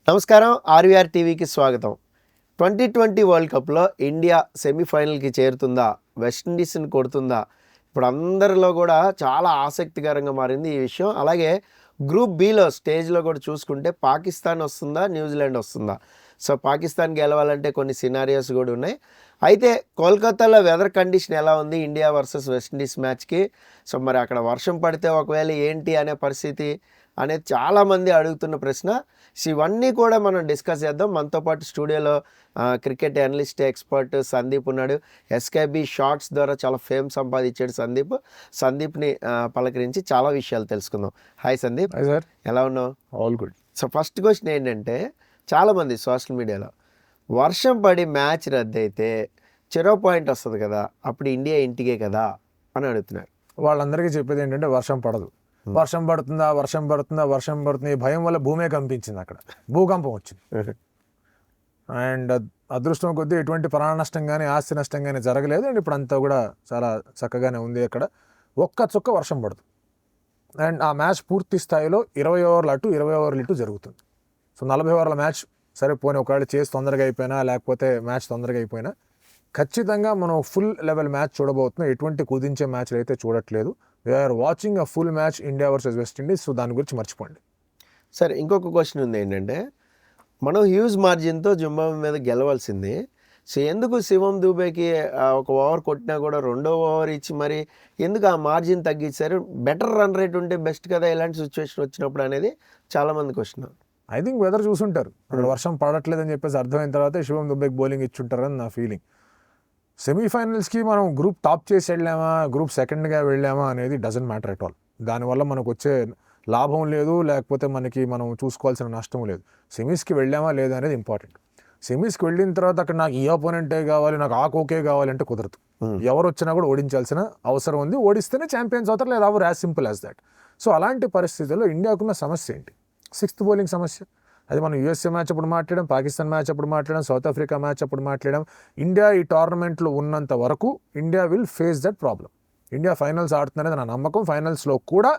నమస్కారం. ఆర్వీఆర్ టీవీకి స్వాగతం. 2020 వరల్డ్ కప్లో ఇండియా సెమీఫైనల్కి చేరుతుందా, వెస్టిండీస్ని కొడుతుందా? ఇప్పుడు అందరిలో కూడా చాలా ఆసక్తికరంగా మారింది ఈ విషయం. అలాగే గ్రూప్ బిలో స్టేజ్లో కూడా చూసుకుంటే పాకిస్తాన్ వస్తుందా, న్యూజిలాండ్ వస్తుందా? సో పాకిస్తాన్ గెలవాలంటే కొన్ని సినారియోస్ కూడా ఉన్నాయి. అయితే కోల్కతాలో వెదర్ కండిషన్ ఎలా ఉంది ఇండియా వర్సెస్ వెస్టిండీస్ మ్యాచ్కి? సో మరి అక్కడ వర్షం పడితే ఒకవేళ ఏంటి అనే పరిస్థితి అనేది చాలామంది అడుగుతున్న ప్రశ్న. సో ఇవన్నీ కూడా మనం డిస్కస్ చేద్దాం. మనతో పాటు స్టూడియోలో క్రికెట్ అనలిస్ట్ ఎక్స్పర్ట్ సందీప్ ఉన్నాడు. ఎస్కేబీ షార్ట్స్ ద్వారా చాలా ఫేమ్ సంపాదించాడు సందీప్ని పలకరించి చాలా విషయాలు తెలుసుకుందాం. హాయ్ సందీప్. హాయ్ సార్, ఎలా ఉన్నావు? All good. So first question ఏంటంటే, చాలామంది సోషల్ మీడియాలో వర్షం పడి మ్యాచ్ రద్దయితే చెరో పాయింట్ వస్తుంది కదా, అప్పుడు ఇండియా ఇంటికే కదా అని అడుగుతున్నారు. వాళ్ళందరికీ చెప్పేది ఏంటంటే వర్షం పడదు, వర్షం పడుతుంది. ఈ భయం వల్ల భూమే కంపించింది, అక్కడ భూకంపం వచ్చింది. అండ్ అదృష్టం కొద్దీ ఎటువంటి ప్రాణ నష్టం కానీ ఆస్తి నష్టం కానీ జరగలేదు. అండ్ ఇప్పుడు అంతా కూడా చాలా చక్కగానే ఉంది. అక్కడ ఒక్క చుక్క వర్షం పడదు. అండ్ ఆ మ్యాచ్ పూర్తి స్థాయిలో 20 ఓవర్లు అటు 20 ఓవర్లు ఇటు జరుగుతుంది. సో 40 ఓవర్ల మ్యాచ్ సరే పోనీ, ఒకవేళ చేసి తొందరగా అయిపోయినా లేకపోతే మ్యాచ్ తొందరగా అయిపోయినా ఖచ్చితంగా మనం ఫుల్ లెవెల్ మ్యాచ్ చూడబోతున్నాం. ఎటువంటి కుదించే మ్యాచ్లు అయితే చూడట్లేదు. We're watching a full match India versus West Indies. So దాని గురించి మర్చిపోండి. సరే, ఇంకొక క్వశ్చన్ ఉంది ఏంటంటే, మనం హ్యూజ్ మార్జిన్తో జింబాబ్వే మీద గెలవాల్సింది. సో ఎందుకు శివం దూబేకి ఒక ఓవర్ కొట్టినా కూడా రెండో ఓవర్ ఇచ్చి మరి ఎందుకు ఆ మార్జిన్ తగ్గించారు? బెటర్ రన్ రేట్ ఉంటే బెస్ట్ కదా ఇలాంటి సిచ్యువేషన్ వచ్చినప్పుడు అనేది చాలామంది క్వశ్చన్. ఐ థింక్ వెదర్ చూసుంటారు. అక్కడ వర్షం పడట్లేదని చెప్పేసి అర్థమైన తర్వాత శివం దుబేకి బౌలింగ్ ఇచ్చుంటారని నా ఫీలింగ్. సెమీఫైనల్స్కి మనం గ్రూప్ టాప్ చేసి వెళ్ళామా, గ్రూప్ సెకండ్గా వెళ్ళామా అనేది డజంట్ మ్యాటర్ ఎట్ ఆల్. దానివల్ల మనకు వచ్చే లాభం లేదు, లేకపోతే మనం చూసుకోవాల్సిన నష్టం లేదు. సెమీస్కి వెళ్ళామా లేదా అనేది ఇంపార్టెంట్. సెమీస్కి వెళ్ళిన తర్వాత అక్కడ నాకు ఈ అపోనెంటే కావాలి, నాకు ఆ కోకే కావాలంటే కుదరదు. ఎవరు వచ్చినా కూడా ఓడించాల్సిన అవసరం ఉంది. ఓడిస్తేనే ఛాంపియన్స్ అవుతారు, లేదా our as simple as that. So అలాంటి పరిస్థితుల్లో ఇండియాకున్న సమస్య ఏంటి? 6th బౌలింగ్ సమస్య. అది మనం యూఎస్ఏ మ్యాచ్ అప్పుడు మాట్లాడాం, పాకిస్తాన్ మ్యాచ్ అప్పుడు మాట్లాడాం, సౌత్ ఆఫ్రికా మ్యాచ్ అప్పుడు మాట్లాడాం. ఇండియా ఈ టోర్నమెంట్లో ఉన్నంత వరకు India will face that problem. India finals ఆడుతుందనేది నా నమ్మకం. ఫైనల్స్లో కూడా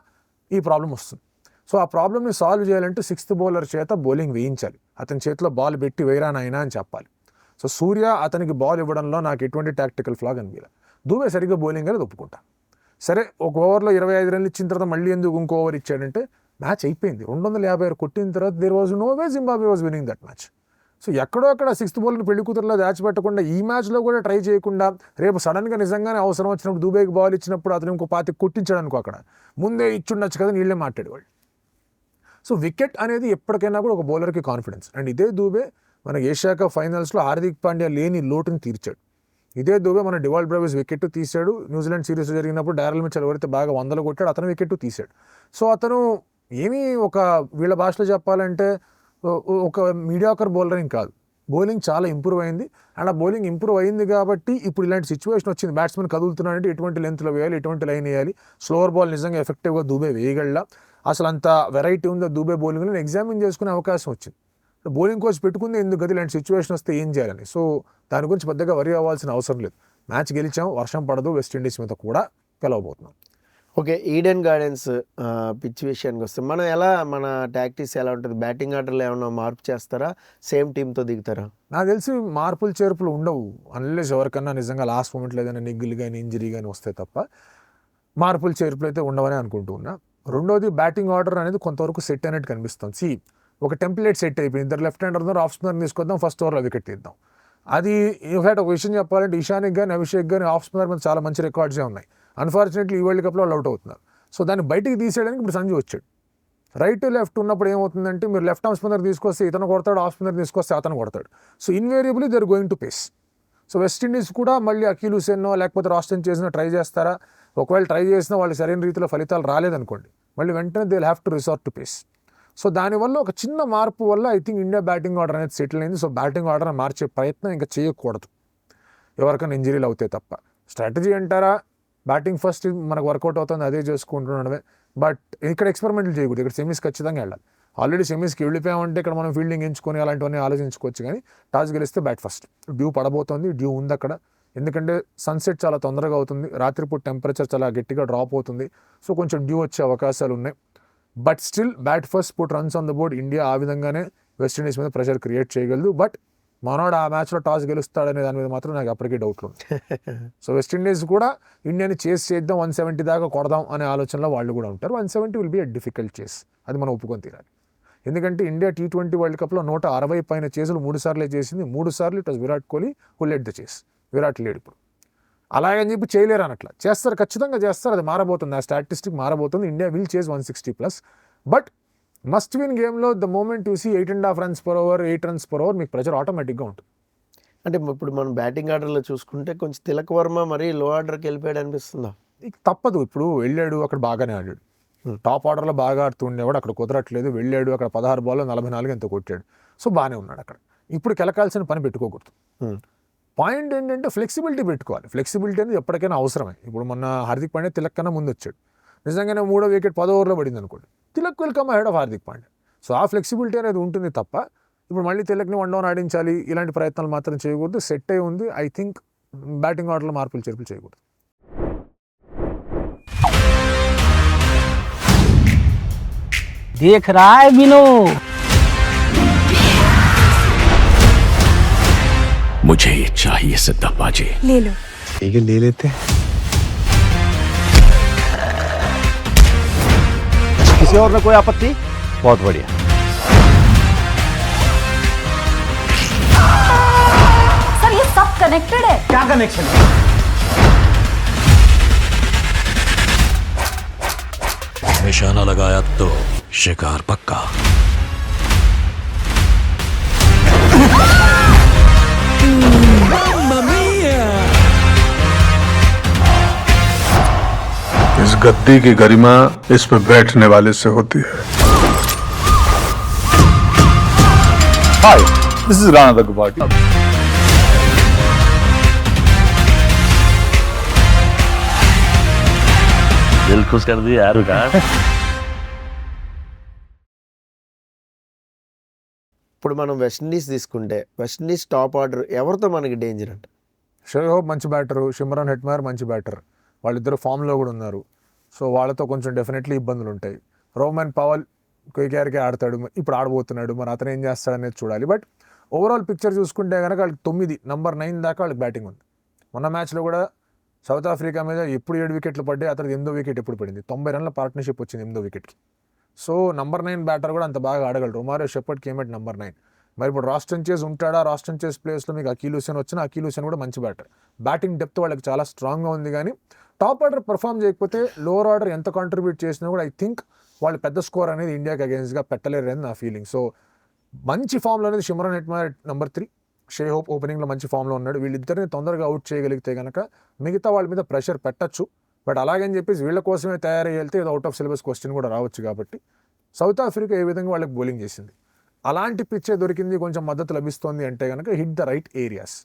ఈ ప్రాబ్లం వస్తుంది. సో ఆ ప్రాబ్లమ్ని సాల్వ్ చేయాలంటే 6th బౌలర్ చేత బౌలింగ్ వేయించాలి. అతని చేతిలో బాల్ పెట్టి వేయరానైనా అని చెప్పాలి. సో సూర్య అతనికి బాల్ ఇవ్వడంలో నాకు ఎటువంటి టాక్టికల్ ఫ్లా కనిపించలేదు. దూబే సరిగ్గా బౌలింగ్ అనేది ఒప్పుకుంటా. సరే, ఒక ఓవర్లో 25 రన్లు ఇచ్చిన తర్వాత మళ్ళీ ఎందుకు ఇంకో ఓవర్ ఇచ్చాడంటే మ్యాచ్ అయిపోయింది. 256 కొట్టిన తర్వాత there was no way Zimbabwe was winning that match. So ఎక్కడో అక్కడ 6th బౌలర్ని పెళ్లి కూతురులో దాచిపెట్టకుండా ఈ మ్యాచ్లో కూడా ట్రై చేయకుండా రేపు సడన్గా నిజంగానే అవసరం వచ్చినప్పుడు దూబేకి బాల్ ఇచ్చినప్పుడు అతను ఇంకో 25 కొట్టించాడు అనుకో, అక్కడ ముందే ఇచ్చుండొచ్చు కదా, నీళ్ళే మాట్లాడేవాళ్ళు. సో వికెట్ అనేది ఎప్పటికైనా కూడా ఒక బౌలర్కి కాన్ఫిడెన్స్. అండ్ ఇదే దూబే మన ఏషియా కప్ ఫైనల్స్లో హార్దిక్ పాండ్యా లేని లోటుని తీర్చాడు. ఇదే దూబే మన డివాల్డ్ బ్రేవిస్ వికెట్ తీశాడు. న్యూజిలాండ్ సిరీస్ జరిగినప్పుడు డారెల్ మిచెల్ ఎవరైతే బాగా 100 కొట్టాడు అతను వికెట్ తీశాడు. సో అతను ఏమీ ఒక వీళ్ళ భాషలో చెప్పాలంటే ఒక మీడియాకర్ బౌలర్ ఏం కాదు. బౌలింగ్ చాలా ఇంప్రూవ్ అయింది. అండ్ ఆ బౌలింగ్ ఇంప్రూవ్ అయింది కాబట్టి ఇప్పుడు ఇలాంటి సిచ్యువేషన్ వచ్చింది. బ్యాట్స్మెన్ కదులుతున్నాడంటే ఎటువంటి లెంత్లో వేయాలి, ఎటువంటి లైన్ వేయాలి, స్లోవర్ బాల్ నిజంగా ఎఫెక్టివ్గా దూబే వేయగల, అసలు అంత వెరైటీ ఉందో దూబే బౌలింగ్లో ఎగ్జామిన్ చేసుకునే అవకాశం వచ్చింది. బౌలింగ్ కోచ్ పెట్టుకుంది ఎందుకు, గది ఇలాంటి సిచ్యువేషన్ వస్తే ఏం చేయాలని. సో దాని గురించి పెద్దగా వరి అవ్వాల్సిన అవసరం లేదు. మ్యాచ్ గెలిచాం, వర్షం పడదు, వెస్టిండీస్ మీద కూడా గెలవబోతున్నాం. ఓకే, ఈడెన్ గార్డెన్స్ పిచ్ విషయానికి వస్తే మన టాక్టిక్స్ ఎలా ఉంటుంది? బ్యాటింగ్ ఆర్డర్లో ఏమైనా మార్పు చేస్తారా, సేమ్ టీంతో దిగుతారా? నాకు తెలిసి మార్పులు చేర్పులు ఉండవు, అన్లెస్ ఎవరికన్నా నిజంగా లాస్ట్ మూమెంట్లో ఏదైనా నిగ్గులు కానీ ఇంజరీ కానీ వస్తే తప్ప మార్పులు చేర్పులు అయితే ఉండవని అనుకుంటూ ఉన్నా. రెండోది, బ్యాటింగ్ ఆర్డర్ అనేది కొంతవరకు సెట్ అయినట్టు కనిపిస్తుంది. ఒక టెంప్లెట్ సెట్ అయిపోయింది. ఇద్దరు లెఫ్ట్ హ్యాండర్ ఉన్నారు, ఆఫ్ స్పిన్నర్ తీసుకొద్దాం, ఫస్ట్ ఓవర్లో వికెట్ తీద్దాం. అది ఇన్ఫాక్ట్ ఒక విషయం చెప్పాలంటే ఇషానికి కానీ అభిషేక్ కానీ ఆఫ్ స్పిన్నర్ మీద చాలా మంచి రికార్డ్సే ఉన్నాయి. అన్ఫార్చునేట్లీ ఈ వరల్డ్ కప్లో వాళ్ళు అవుట్ అవుతున్నారు. సో దాన్ని బయటికి తీసేయడానికి ఇప్పుడు సంజు వచ్చాడు. రైట్ లెఫ్ట్ ఉన్నప్పుడు ఏమవుతుందంటే మీరు లెఫ్ట్ ఆర్మ్ స్పిన్నర్ తీసుకొస్తే ఇతను కొడతాడు, ఆఫ్ స్పిన్నర్ తీసుకొస్తే అతను కొడతాడు. So invariably they are going to pace. So West Indies కూడా మళ్ళీ అకీల్ హుసేన్నో లేకపోతే రాస్టన్ చేసినా ట్రై చేస్తారా? ఒకవేళ ట్రై చేసినా వాళ్ళు సరైన రీతిలో ఫలితాలు రాలేదనుకోండి, మళ్ళీ వెంటనే they will have to resort to pace. So దానివల్ల ఒక చిన్న మార్పు వల్ల I think India batting order అనేది సెటిల్ అయింది. సో బ్యాటింగ్ ఆర్డర్ మార్చే ప్రయత్నం ఇంకా చేయకూడదు, ఎవరికైనా ఇంజరీలు అవుతాయి తప్ప. స్ట్రాటజీ అంటారా, బ్యాటింగ్ ఫస్ట్ మనకు వర్కౌట్ అవుతుంది అదే చేసుకుంటుండడమే. బట్ ఇక్కడ ఎక్స్పెరిమెంట్లు చేయకూడదు. ఇక్కడ సెమీస్ ఖచ్చితంగా వెళ్ళాలి. ఆల్రెడీ సెమీస్కి వెళ్ళిపోయామంటే ఇక్కడ మనం ఫీల్డింగ్ ఎంచుకొని అలాంటివన్నీ ఆలోచించుకోవచ్చు. కానీ టాస్ గెలిస్తే బ్యాట్ ఫస్ట్. డ్యూ పడబోతోంది, డ్యూ ఉంది అక్కడ. ఎందుకంటే సన్సెట్ చాలా తొందరగా అవుతుంది, రాత్రిపూట టెంపరేచర్ చాలా గట్టిగా డ్రాప్ అవుతుంది. సో కొంచెం డ్యూ వచ్చే అవకాశాలు ఉన్నాయి. But still bat first, put runs on the board. India ఆ విధంగానే వెస్టిండీస్ మీద ప్రెషర్ క్రియేట్ చేయగలదు. బట్ మనోడు ఆ మ్యాచ్లో టాస్ గెలుస్తాడనే దాని మీద మాత్రం నాకు అప్పటికీ డౌట్లు ఉంది. సో వెస్టిండీస్ కూడా ఇండియాని చేస్ చేద్దాం, 170 దాకా కొడదాం అనే ఆలోచనలో వాళ్ళు కూడా ఉంటారు. 170 విల్ బి ఎ డిఫికల్ట్ చేస్, అది మనం ఒప్పుకొని తీరాలి. ఎందుకంటే ఇండియా T20 వరల్డ్ కప్లో 160 పైన చేసులు 3 సార్లే చేసింది. 3 సార్లు it was Virat Kohli who lead the చేస్. విరాట్ లేడు ఇప్పుడు. అలాగని చెప్పి చేయలేరు అనట్లా, చేస్తారు, ఖచ్చితంగా చేస్తారు. అది మారబోతుంది, ఆ స్టాటిస్టిక్ మారబోతుంది. India will chase 160+. But must win గేమ్లో the moment you see 8.5 runs per over, 8 runs per over, మీకు ప్రెషర్ ఆటోమేటిక్గా ఉంటుంది. అంటే ఇప్పుడు మనం బ్యాటింగ్ ఆర్డర్లో చూసుకుంటే కొంచెం తిలక్ వర్మ మరి లో ఆర్డర్కి వెళ్ళిపోయాడు అనిపిస్తుందా? ఇక తప్పదు, ఇప్పుడు వెళ్ళాడు, అక్కడ బాగానే ఆడాడు. టాప్ ఆర్డర్లో బాగా ఆడుతుండేవాడు, అక్కడ కుదరట్లేదు. వెళ్ళాడు, అక్కడ 16 బాల్లో 44 ఎంతో కొట్టాడు. సో బాగానే ఉన్నాడు అక్కడ. ఇప్పుడు కెలకాల్సిన పని పెట్టుకోకూడదు. పాయింట్ ఏంటంటే ఫ్లెక్సిబిలిటీ పెట్టుకోవాలి. ఫ్లెక్సిబిలిటీ అనేది ఎప్పటికైనా అవసరమే. ఇప్పుడు మొన్న హార్దిక్ పాండ్యా తిలక్ కన్నా ముందు వచ్చాడు. నిజంగానే 3వ వికెట్ 10 ఓవర్లో పడింది అనుకోండి, Tilak will come ahead of Hardik Pandya. So ఆ ఫ్లెక్సిబిలిటీ అనేది ఉంటుంది తప్ప ఇప్పుడు మళ్ళీ తిలక్ని 1 down ఆడించాలి ఇలాంటి ప్రయత్నాలు మాత్రం చేయకూడదు. సెట్ అయి ఉంది. ఐ థింక్ బ్యాటింగ్ ఆర్డర్లో మార్పులు చేర్పులు చేయకూడదు. देख रहा है विनो, मुझे ये चाहिए सिद्धा बाजी. ले लो. ठीक है, ले लेते हैं. किसी और में कोई आपत्ति? बहुत बढ़िया. सर ये सब कनेक्टेड है. क्या कनेक्शन है? निशाना लगाया तो शिकार पक्का. इस गद्दी की गरिमा इस पे बैठने वाले से होती है. Hi, this is Rana Daggubati. दिल खुश कर दिया यार विकास. ఇప్పుడు మనం వెస్టిండీస్ తీసుకుంటే వెస్టిండీస్ టాప్ ఆర్డర్ ఎవరితో మనకి డేంజర్ అంటే? షోయబ్ హోప్ మంచి బ్యాటరు, సిమ్రాన్ హెట్మయర్ మంచి బ్యాటర్, వాళ్ళిద్దరు ఫామ్లో కూడా ఉన్నారు. సో వాళ్ళతో కొంచెం డెఫినెట్లీ ఇబ్బందులు ఉంటాయి. రోమన్ పవల్ కేకేఆర్కే ఆడతాడు, ఇప్పుడు ఆడబోతున్నాడు, మరి అతను ఏం చేస్తాడనేది చూడాలి. బట్ ఓవరాల్ పిక్చర్ చూసుకుంటే కనుక వాళ్ళకి 9 నంబర్ 9 దాకా వాళ్ళకి బ్యాటింగ్ ఉంది. మొన్న మ్యాచ్లో కూడా సౌత్ ఆఫ్రికా మీద ఎప్పుడు 7 వికెట్లు పడ్డాయి, అతనికి 8వ వికెట్ ఎప్పుడు పడింది. 90 రన్ల పార్ట్నర్షిప్ వచ్చింది 8వ వికెట్కి. సో నంబర్ 9 బ్యాటర్ కూడా అంత బాగా ఆడగలరు. Romario Shepherd came at number 9. మరి ఇప్పుడు రాస్టన్ చేస్ ఉంటాడా? రాస్టన్ చేస్ ప్లేస్లో మీకు అకీల్ హుసేన్ వచ్చినా, అకీల్ హుసేన్ కూడా మంచి బ్యాటర్. బ్యాటింగ్ డెప్త్ వాళ్ళకి చాలా స్ట్రాంగ్గా ఉంది. కానీ టాప్ ఆర్డర్ పర్ఫామ్ చేయకపోతే లోవర్ ఆర్డర్ ఎంత కాంట్రిబ్యూట్ చేసినా కూడా ఐ థింక్ వాళ్ళు పెద్ద స్కోర్ అనేది ఇండియాకి అగేన్స్ట్గా పెట్టలేరు అని నా ఫీలింగ్. సో మంచి ఫామ్లో అనేది Shimron Hetmyer number 3, Shoaib Hope ఓపెనింగ్లో మంచి ఫామ్లో ఉన్నాడు. వీళ్ళిద్దరిని తొందరగా అవుట్ చేయగలిగితే కనుక మిగతా వాళ్ళ మీద ప్రెషర్ పెట్టచ్చు. బట్ అలాగని చెప్పేసి వీళ్ళ కోసమే తయారై వెళ్తే ఏదో అవుట్ ఆఫ్ సిలబస్ క్వశ్చన్ కూడా రావచ్చు. కాబట్టి సౌత్ ఆఫ్రికా ఏ విధంగా వాళ్ళకి బౌలింగ్ చేసింది, అలాంటి పిచ్చే దొరికింది, కొంచెం మద్దతు లభిస్తోంది అంటే కనుక హిట్ ద రైట్ ఏరియాస్.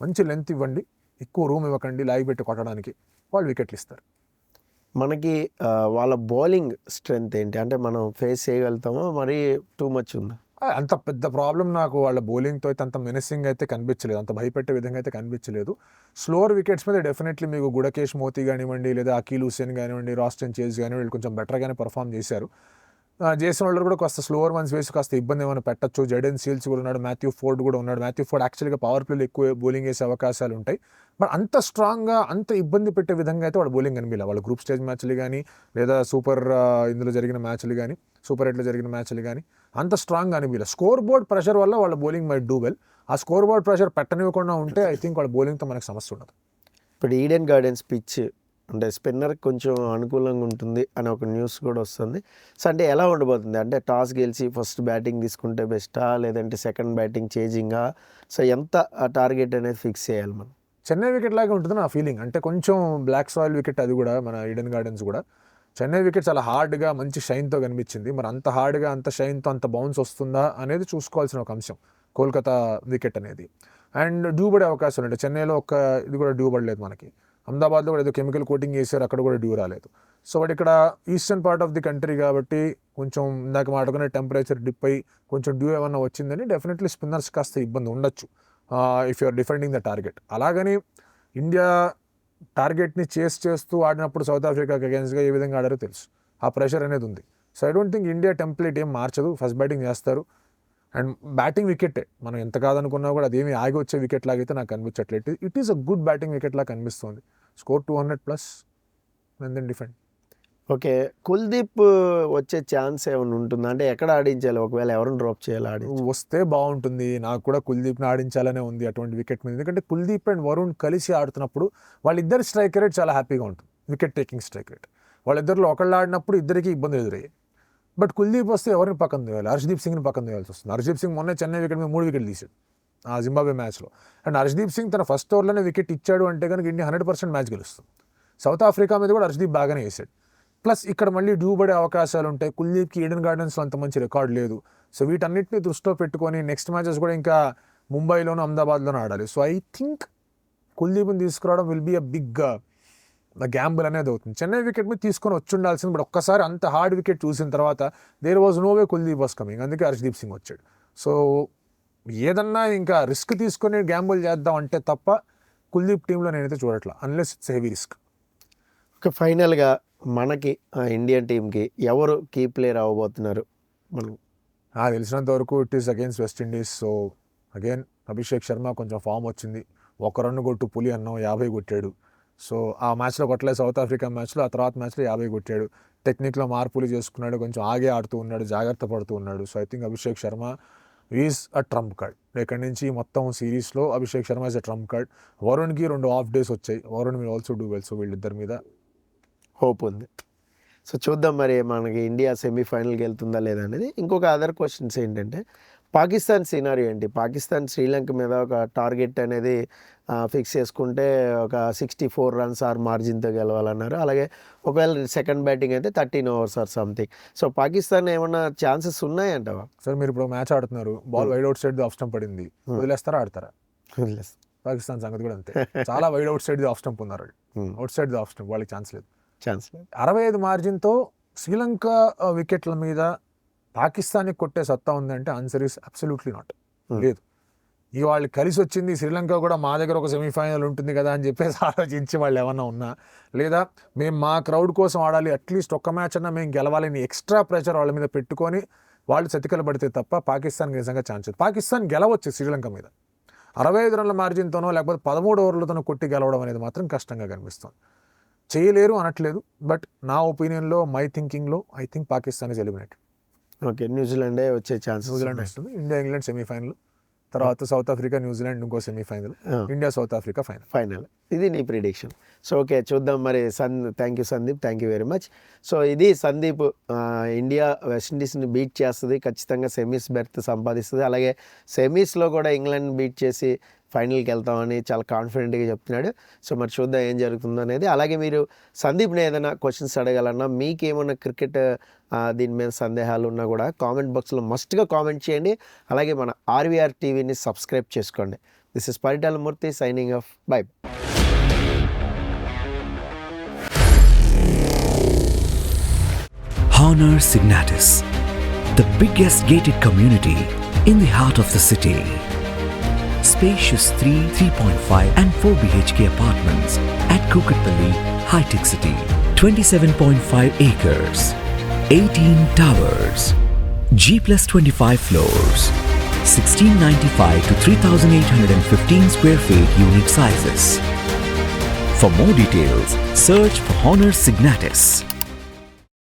మంచి లెంత్ ఇవ్వండి, ఎక్కువ రూమ్ ఇవ్వకండి, లాగి పెట్టి కొట్టడానికి, వాళ్ళు వికెట్లు ఇస్తారు. మనకి వాళ్ళ బౌలింగ్ స్ట్రెంగ్త్ ఏంటి అంటే మనం ఫేస్ చేయగలుగుతామో మరి టూ మచ్ ఉందా? అంత పెద్ద ప్రాబ్లం నాకు వాళ్ళ బౌలింగ్తో అయితే అంత మెనసింగ్ అయితే కనిపించలేదు, అంత భయపెట్టే విధంగా అయితే కనిపించలేదు. స్లోవర్ వికెట్స్ మీద డెఫినెట్లీ మీకు గుడకేష్ మోతీ కానివ్వండి, లేదా అకీల్ హుసేన్ కానివ్వండి, రాస్టన్ చేస్ కానివ్వండి, వీళ్ళు కొంచెం బెటర్గానే పర్ఫామ్ చేశారు. జేసన్ హోల్డర్ కూడా కాస్త స్లోవర్ వన్స్ వేసి కాస్త ఇబ్బంది ఏమైనా పెట్టచ్చు. జడెన్ సీల్స్ కూడా ఉన్నాడు, మాథ్యూ ఫోర్డ్ కూడా ఉన్నాడు. మాథ్యూ ఫోర్డ్ యాక్చువల్గా పవర్ ప్లేలో ఎక్కువ బౌలింగ్ వేసే అవకాశాలు ఉంటాయి. బట్ అంత స్ట్రాంగ్గా అంత ఇబ్బంది పెట్టే విధంగా అయితే వాళ్ళ బౌలింగ్ కనిపించాలి. వాళ్ళ గ్రూప్ స్టేజ్ మ్యాచ్లు కానీ, లేదా సూపర్ ఇందులో జరిగిన మ్యాచ్లు కానీ, సూపర్ 8లో జరిగిన మ్యాచ్లు కానీ అంత స్ట్రాంగ్ అనిపించాలి. స్కోర్ బోర్డ్ ప్రెషర్ వల్ల వాళ్ళ బౌలింగ్ మైట్ డూ వెల్. ఆ స్కోర్ బోర్డ్ ప్రెషర్ పెట్టనివ్వకుండా ఉంటే ఐ థింక్ వాళ్ళ బౌలింగ్తో మనకు సమస్య ఉండదు. ఇప్పుడు ఈడెన్ గార్డెన్స్ పిచ్ అంటే స్పిన్నర్కి కొంచెం అనుకూలంగా ఉంటుంది అని ఒక న్యూస్ కూడా వస్తుంది. సో అంటే ఎలా ఉండబోతుంది అంటే టాస్ గెలిచి ఫస్ట్ బ్యాటింగ్ తీసుకుంటే బెస్టా, లేదంటే సెకండ్ బ్యాటింగ్ చేజింగా? సో ఎంత టార్గెట్ అనేది ఫిక్స్ చేయాలి మనం? చెన్నై వికెట్ లాగా ఉంటుంది నా ఫీలింగ్. అంటే కొంచెం బ్లాక్ సాయిల్ వికెట్ అది కూడా, మన ఈడెన్ గార్డెన్స్ కూడా. చెన్నై వికెట్ చాలా హార్డ్గా మంచి షైన్తో కనిపించింది. మరి అంత హార్డ్గా అంత షైన్తో అంత బౌన్స్ వస్తుందా అనేది చూసుకోవాల్సిన ఒక అంశం కోల్కతా వికెట్ అనేది. అండ్ డ్యూ పడే అవకాశం ఉంటుంది. చెన్నైలో ఒక ఇది కూడా డ్యూ పడలేదు మనకి. అహ్మదాబాద్లో కూడా ఏదో కెమికల్ కోటింగ్ చేశారు, అక్కడ కూడా డ్యూ రాలేదు. సో బట్ ఇక్కడ eastern part of the country కాబట్టి కొంచెం ఇందాక మాట్లాడుకునే టెంపరేచర్ డిప్ అయ్యి కొంచెం డ్యూ ఏమన్నా వచ్చిందని డెఫినెట్లీ స్పిన్నర్స్ కాస్త ఇబ్బంది ఉండొచ్చు if you're defending the target. అలాగని ఇండియా టార్గెట్ని చేస్తూ ఆడినప్పుడు సౌత్ ఆఫ్రికాకి అగేన్స్ట్గా ఏ విధంగా ఆడారో తెలుసు. ఆ ప్రెషర్ అనేది ఉంది. So I don't think India template ఏం మార్చదు. ఫస్ట్ బ్యాటింగ్ చేస్తారు అండ్ బ్యాటింగ్ వికెటే, మనం ఎంత కాదనుకున్నా కూడా అదేమి ఆగి వచ్చే వికెట్ లాగైతే నాకు కనిపించట్లేదు. It is a good batting wicket లాగా కనిపిస్తుంది. Score 200+ and then defend. Okay, Kuldeep వచ్చే ఛాన్స్ ఏమైనా ఉంటుందా? అంటే ఎక్కడ ఆడించాలి, ఒకవేళ ఎవరిని డ్రాప్ చేయాలి ఆడించాలి? వస్తే బాగుంటుంది. నాకు కూడా కుల్దీప్ని ఆడించాలనే ఉంది అటువంటి వికెట్ మీద. ఎందుకంటే కుల్దీప్ అండ్ వరుణ్ కలిసి ఆడుతున్నప్పుడు వాళ్ళిద్దరి స్ట్రైక్ రేట్ చాలా హ్యాపీగా ఉంటుంది, వికెట్ టేకింగ్ స్ట్రైక్ రేట్. వాళ్ళిద్దరిలో ఒకళ్ళు ఆడినప్పుడు ఇద్దరికి ఇబ్బంది ఎదురయ్యాయి. బట్ కుల్దీప్ వస్తే ఎవరిని పక్కన తీయాలి? హర్షదీప్ సింగ్ని పక్కన తీయాల్సి వస్తుంది. హర్షదీప్ సింగ్ మొన్న చెన్నై వికెట్ మీద 3 వికెట్లు తీశాడు ఆ జింబాబ్వే మ్యాచ్లో. అండ్ హర్షదీప్ సింగ్ తన ఫస్ట్ ఓవర్లోనే వికెట్ ఇచ్చాడు అంటే కనుక ఇండియా 100% మ్యాచ్ గెలుస్తుంది. సౌత్ ఆఫ్రికా మీద కూడా హర్షదీప్ బాగానే వేసాడు. ప్లస్ ఇక్కడ మళ్ళీ డ్యూ పడే అవకాశాలు ఉంటాయి. కుల్దీప్కి ఈడెన్ గార్డెన్స్లో అంత మంచి రికార్డ్ లేదు. సో వీటన్నిటిని దృష్టిలో పెట్టుకొని నెక్స్ట్ మ్యాచెస్ కూడా ఇంకా ముంబైలోనూ అహ్మదాబాద్లోనూ ఆడాలి. సో ఐ థింక్ కుల్దీప్ని తీసుకురావడం will be a big gamble అనేది అవుతుంది. చెన్నై వికెట్ మీద తీసుకొని వచ్చి ఉండాల్సింది. బట్ ఒక్కసారి అంత హార్డ్ వికెట్ చూసిన తర్వాత there was no way Kuldeep was coming. అందుకే హర్షదీప్ సింగ్ వచ్చాడు. సో ఏదన్నా ఇంకా రిస్క్ తీసుకొని గ్యాంబుల్ చేద్దాం అంటే తప్ప కుల్దీప్ టీంలో నేనైతే చూడట్లా, unless it's heavy risk. Okay, ఫైనల్గా మనకి ఇండియన్ టీంకి ఎవరు కీ ప్లేయర్ అవ్వబోతున్నారు? మనం తెలిసినంత వరకు it is against West Indies. So again Abhishek Sharma కొంచెం ఫామ్ వచ్చింది. 1 రన్ కొట్టు పులి అన్నాం, 50 కొట్టాడు. సో ఆ మ్యాచ్లో కొట్టలేదు సౌత్ ఆఫ్రికా మ్యాచ్లో, ఆ తర్వాత మ్యాచ్లో 50 కొట్టాడు. టెక్నిక్లో మార్పులు చేసుకున్నాడు, కొంచెం ఆగే ఆడుతూ ఉన్నాడు, జాగ్రత్త పడుతూ ఉన్నాడు. So I think Abhishek Sharma is a trump card. ఇక్కడి నుంచి మొత్తం సిరీస్లో Abhishek Sharma is a trump card. వరుణ్కి 2 ఆఫ్ డేస్ వచ్చాయి. Varun will also do well. So వీళ్ళిద్దరి మీద హోప్ ఉంది. సో చూద్దాం మరి మనకి ఇండియా సెమీఫైనల్కి వెళ్తుందా లేదా అనేది. ఇంకొక అదర్ క్వశ్చన్స్ ఏంటంటే, పాకిస్తాన్ సినారియో ఏంటి? పాకిస్తాన్ శ్రీలంక మీద ఒక టార్గెట్ అనేది ఫిక్స్ చేసుకుంటే ఒక 64 రన్స్ ఆర్ మార్జిన్తో గెలవాలన్నారు. అలాగే ఒకవేళ సెకండ్ బ్యాటింగ్ అయితే 13 overs or something. So Pakistan ఏమన్నా ఛాన్సెస్ ఉన్నాయంటవా? సార్ మీరు ఇప్పుడు మ్యాచ్ ఆడుతున్నారు, ball wide out side off stump పడింది, వదిలేస్తారా ఆడతారా? పాకిస్తాన్ సంగతి కూడా అంతే. చాలా wide out side off stump ఉన్నారు, అవుట్ సైడ్ ఆఫ్ స్టంప్, వాళ్ళకి ఛాన్స్ లేదు. 65 మార్జిన్తో శ్రీలంక వికెట్ల మీద పాకిస్తాన్కి కొట్టే సత్తా ఉందంటే ఆన్సర్ ఈస్ అబ్సల్యూట్లీ నాట్. లేదు. వాళ్ళు కలిసి వచ్చింది శ్రీలంక కూడా మా దగ్గర ఒక సెమీఫైనల్ ఉంటుంది కదా అని చెప్పేసి ఆలోచించి వాళ్ళు ఏమన్నా ఉన్నా, లేదా మేము మా క్రౌడ్ కోసం ఆడాలి, అట్లీస్ట్ ఒక్క మ్యాచ్ అన్నా మేము గెలవాలని ఎక్స్ట్రా ప్రెషర్ వాళ్ళ మీద పెట్టుకొని వాళ్ళు చతికలు పడితే తప్ప పాకిస్తాన్కి నిజంగా ఛాన్స్ లేదు. పాకిస్తాన్ గెలవచ్చు శ్రీలంక మీద 65 రన్ల మార్జిన్తోనో లేకపోతే 13 ఓవర్లతోనో కొట్టి గెలవడం అనేది మాత్రం కష్టంగా కనిపిస్తుంది. చేయలేరు అనట్లేదు, బట్ నా ఒపీనియన్లో, మై థింకింగ్లో I think Pakistan is eliminated. Okay, న్యూజిలాండే వచ్చే ఛాన్సెస్. న్యూజిలాండ్ వస్తుంది, ఇండియా ఇంగ్లాండ్ సెమీఫైనల్, తర్వాత సౌత్ ఆఫ్రికా న్యూజిలాండ్ ఇంకో semifinal, India South Africa final. ఇది నీ ప్రిడిక్షన్. సో ఓకే, చూద్దాం మరి. Thank you Sandeep, thank you very much. So ఇది సందీప్, ఇండియా వెస్టిండీస్ని బీట్ చేస్తుంది, ఖచ్చితంగా సెమీస్ బెర్త్ సంపాదిస్తుంది. అలాగే సెమీస్లో కూడా ఇంగ్లాండ్ బీట్ చేసి ఫైనల్కి వెళ్తామని చాలా కాన్ఫిడెంట్గా చెప్తున్నాడు. సో మరి చూద్దాం ఏం జరుగుతుందో అనేది. అలాగే మీరు సందీప్ని ఏదైనా క్వశ్చన్స్ అడగాలన్నా, మీకేమన్నా క్రికెట్ దీని మీద సందేహాలు ఉన్నా కూడా కామెంట్ బాక్స్లో మస్ట్గా కామెంట్ చేయండి. అలాగే మన RVR టీవీని సబ్స్క్రైబ్ చేసుకోండి. This is Paritala Murthy signing off. By. Honor Signatus, the biggest gated community in the heart of the city. Spacious 3, 3.5 and 4 BHK apartments at Kukatpalli, High-Tech City. 27.5 acres, 18 towers, G+25 floors, 1695 to 3815 square feet unit sizes. For more details, search for Honor Signatus.